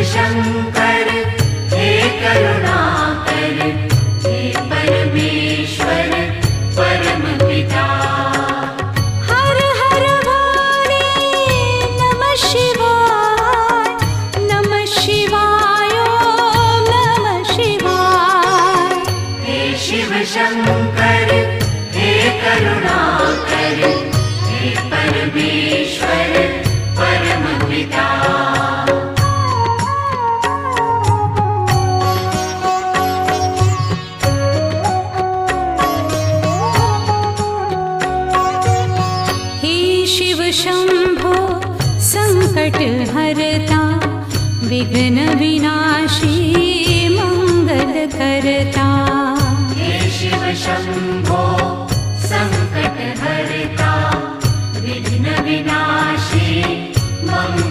शंकर हे करुणाकर, हे परमेश्वर परम पिता। हर हर वाणी नमः शिवाय, नमः शिवाय, ओम नमः शिवाय। हे शिव शंकर हे करुणाकर, हे परमेश्वर परम पिता। शंभो संकट हरता, विघ्न विनाशी मंगल करता। हे शिव शंभो संकट हरता, विघ्न विनाशी मंगल